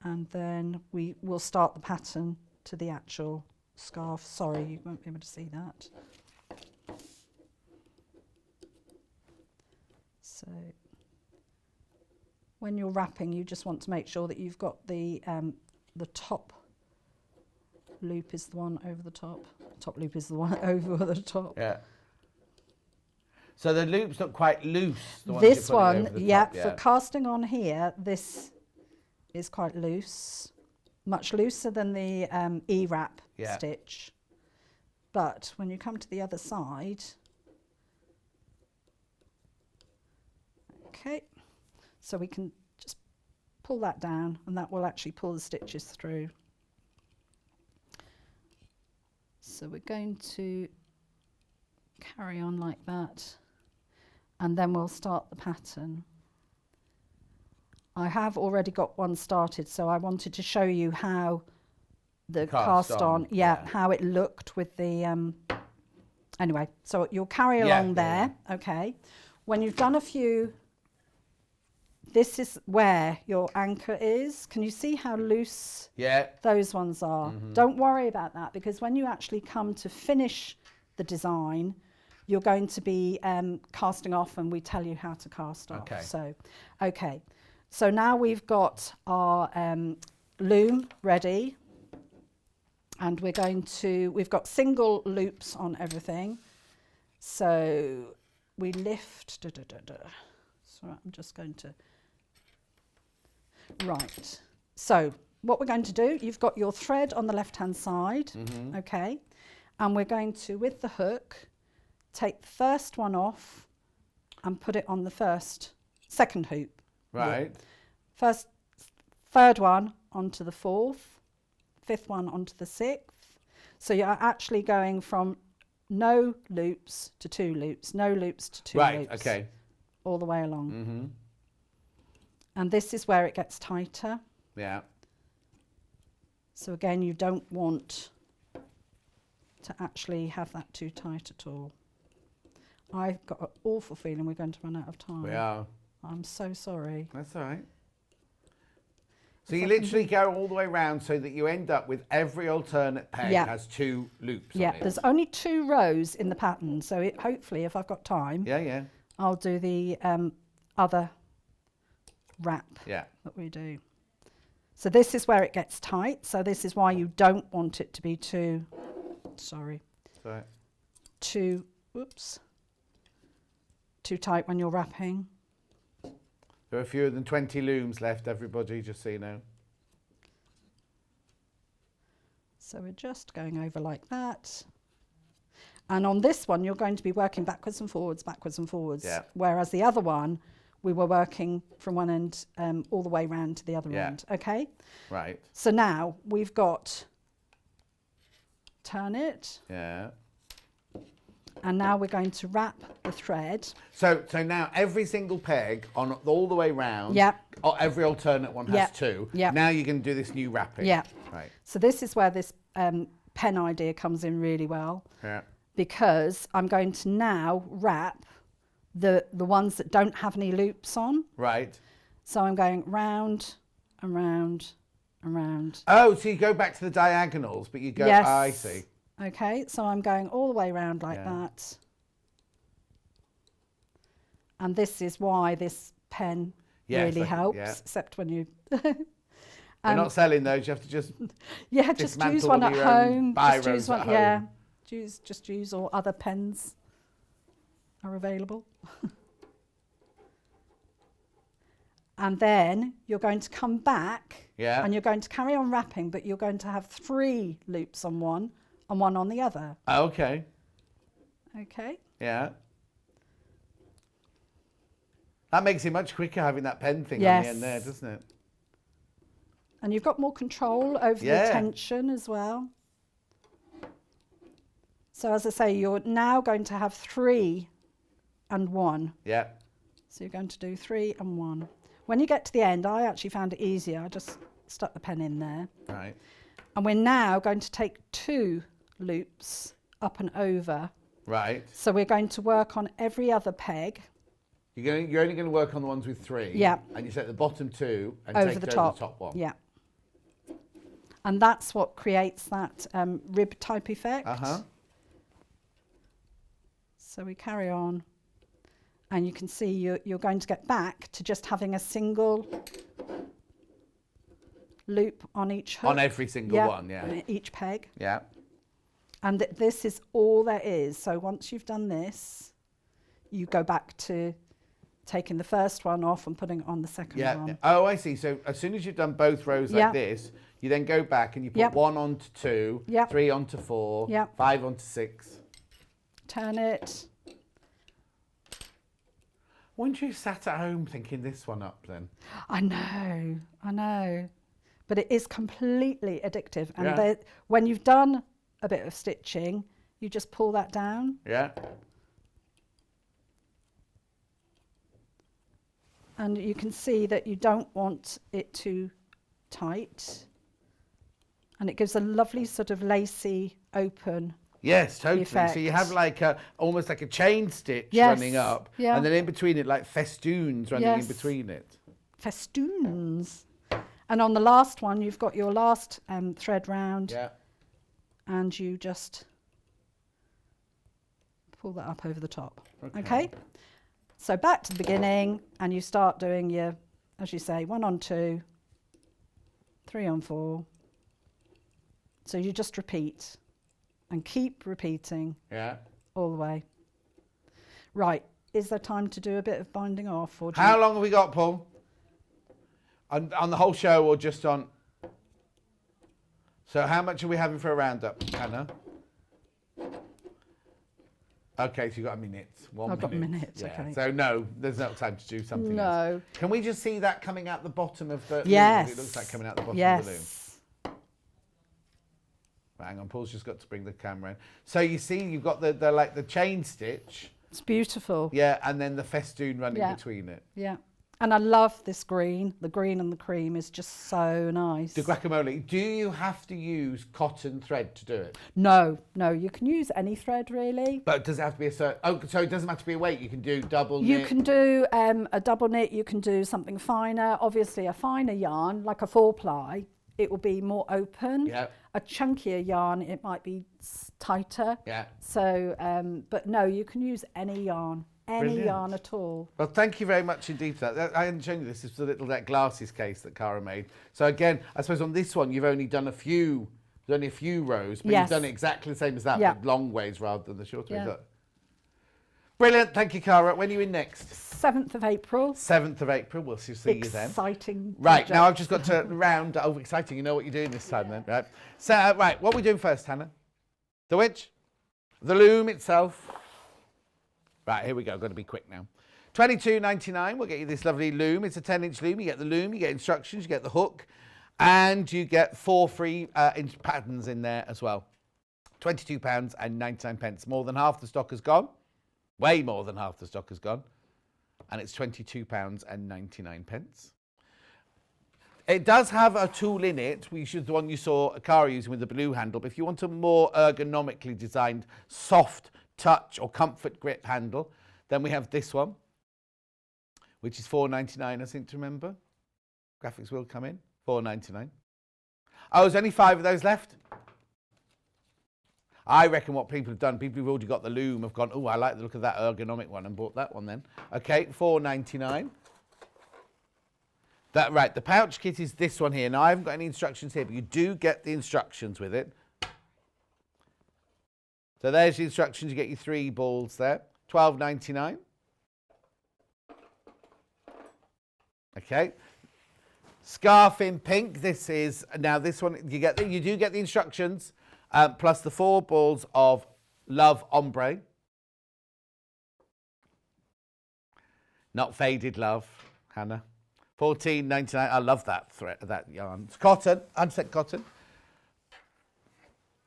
And then we will start the pattern to the actual scarf. Sorry, you won't be able to see that. So when you're wrapping, you just want to make sure that you've got the top loop is the one over the top. Top loop is the one over the top. Yeah. So the loop's not quite loose. This one, for casting on here, this is quite loose, much looser than the E-wrap stitch. But when you come to the other side, okay, so we can just pull that down, and that will actually pull the stitches through. So we're going to carry on like that, and then we'll start the pattern. I have already got one started, so I wanted to show you how the cast on, how it looked with the, anyway, so you'll carry along there, okay. When you've done a few, this is where your anchor is. Can you see how loose those ones are? Don't worry about that, because when you actually come to finish the design, you're going to be casting off, and we tell you how to cast off. So, okay. So now we've got our loom ready, and we've got single loops on everything. So we lift, so I'm just going to, right. So what we're going to do, you've got your thread on the left-hand side, okay? And we're going to, with the hook, take the first one off and put it on the second hoop. Right. Third one onto the fourth, fifth one onto the sixth. So you're actually going from no loops to 2 loops, no loops to 2 Right, loops. okay. All the way along. And this is where it gets tighter. Yeah. So again, you don't want to actually have that too tight at all. I've got an awful feeling we're going to run out of time. We are. I'm so sorry. That's all right. So you literally go all the way around so that you end up with every alternate peg has 2 loops on it. There's only 2 rows in the pattern, so hopefully if I've got time, I'll do the other wrap that we do. So this is where it gets tight. So this is why you don't want it to be too tight when you're wrapping. There are fewer than 20 looms left, everybody, just so you know. So we're just going over like that. And on this one, you're going to be working backwards and forwards. Whereas the other one, we were working from one end all the way round to the other end. Okay? Right. So now we've got, turn it. Yeah. And now we're going to wrap the thread. So now every single peg on all the way round, every alternate one has 2. Now you're going to do this new wrapping. Right. So this is where this pen idea comes in really well. Yeah. Because I'm going to now wrap the ones that don't have any loops on. Right. So I'm going round and round and round. Oh, so you go back to the diagonals, but you go, I see. Okay, so I'm going all the way around like that. And this is why this pen really helps, except when you... We're not selling those, you have to just just use one at home. Just use one, just use, or other pens are available. And then you're going to come back and you're going to carry on wrapping, but you're going to have 3 loops on one and 1 on the other. Okay. Okay. Yeah. That makes it much quicker having that pen thing on the end there, doesn't it? And you've got more control over the tension as well. So as I say, you're now going to have 3 and 1. Yeah. So you're going to do 3 and 1. When you get to the end, I actually found it easier. I just stuck the pen in there. Right. And we're now going to take 2 loops up and over. Right. So we're going to work on every other peg. You're only going to work on the ones with 3. Yeah. And you set the bottom 2 and over take the it top. over the top one. Yeah. And that's what creates that rib type effect. So we carry on. And you can see you're going to get back to just having a single loop on each hook. On every single one, on each peg. Yeah. And this is all there is. So once you've done this, you go back to taking the first one off and putting it on the second one. Yeah. Oh, I see. So as soon as you've done both rows like this, you then go back and you put 1 onto 2, 3 onto 4, 5 onto 6. Turn it. Weren't you sat at home thinking this one up then? I know. But it is completely addictive. And when you've done a bit of stitching, you just pull that down. Yeah. And you can see that you don't want it too tight. And it gives a lovely sort of lacy open Yes, totally. effect. So you have like almost like a chain stitch running up, and then in between it, like festoons running in between it. Festoons. And on the last one, you've got your last thread round, and you just pull that up over the top. Okay. So back to the beginning, and you start doing your, as you say, 1 on 2, 3 on 4. So you just repeat. And keep repeating all the way. Right, is there time to do a bit of binding off? Or How long have we got, Paul? On the whole show or just on? So how much are we having for a roundup, Hannah? Okay, so you've got a minute. I've got a minute, Yeah. okay. So no, there's no time to do something else. No. Can we just see that coming out the bottom of the Yes. loom? It looks like coming out the bottom of the loom. Yes. Hang on, Paul's just got to bring the camera in. So you see, you've got the chain stitch. It's beautiful. Yeah, and then the festoon running Yeah. between it. Yeah. And I love this green. The green and the cream is just so nice. The guacamole, do you have to use cotton thread to do it? No, you can use any thread really. But does it have to be a certain... Oh, so it doesn't have to be a weight. You can do double knit. You can do a double knit. You can do something finer. Obviously, a finer yarn, like a 4-ply, it will be more open. Yeah. A chunkier yarn, it might be tighter. Yeah. So, but no, you can use any yarn. Any Brilliant. yarn at all. Well, thank you very much indeed for that. I hadn't shown you this. This is the little glasses case that Cara made. So again, I suppose on this one, you've only done a few rows, but Yes. you've done it exactly the same as that, Yeah. but long ways rather than the short ways. Yeah. Look. Brilliant. Thank you, Cara. When are you in next? 7th of April. 7th of April. We'll see you then. Exciting. Right, now I've project. just got to round. Oh, exciting. You know what you're doing this time then, right? So, right, what are we doing first, Hannah? The which? The loom itself. Right, here we go. Got to be quick now. $22.99. We'll get you this lovely loom. It's a 10-inch loom. You get the loom, you get instructions, you get the hook, and you get 4 free patterns in there as well. £22.99. More than half the stock has gone. Way more than half the stock has gone. And it's £22.99. It does have a tool in it, which is the one you saw Cara using with the blue handle. But if you want a more ergonomically designed, soft touch or comfort grip handle, then we have this one, which is $4.99, I think, to remember. Graphics will come in. $4.99. Oh, there's only 5 of those left. I reckon what people have done, people who've already got the loom have gone, oh, I like the look of that ergonomic one, and bought that one then. Okay, $4.99. That right, the pouch kit is this one here. Now, I haven't got any instructions here, but you do get the instructions with it. So there's the instructions. You get your 3 balls there. $12.99. Okay. Scarf in pink. This is now this one. You do get the instructions plus the 4 balls of Love Ombre. Not faded love, Hannah. $14.99. I love that thread, that yarn. It's cotton, 100% cotton.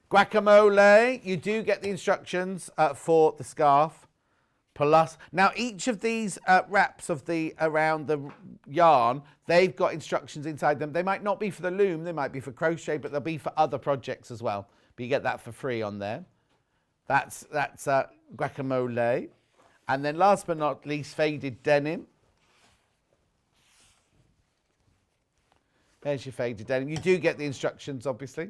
Guacamole. You do get the instructions for the scarf. Plus, now each of these wraps of around the yarn, they've got instructions inside them. They might not be for the loom, they might be for crochet, but they'll be for other projects as well. But you get that for free on there. That's guacamole. And then last but not least, faded denim. There's your faded denim. You do get the instructions, obviously.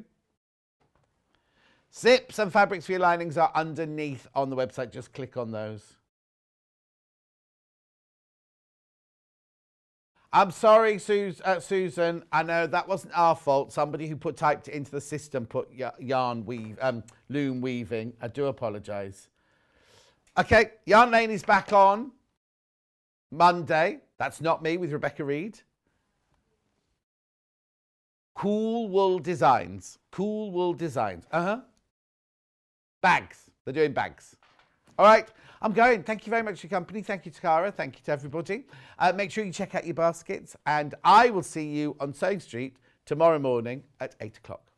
Zips and fabrics for your linings are underneath on the website. Just click on those. I'm sorry, Susan. I know that wasn't our fault. Somebody who typed it into the system put loom weaving. I do apologise. Okay, Yarn Lane is back on Monday. That's not me, with Rebecca Reed. Cool Wool Designs. Cool Wool Designs. Bags. They're doing bags. All right, I'm going. Thank you very much for your company. Thank you to Cara. Thank you to everybody. Make sure you check out your baskets, and I will see you on Sewing Street tomorrow morning at 8 o'clock.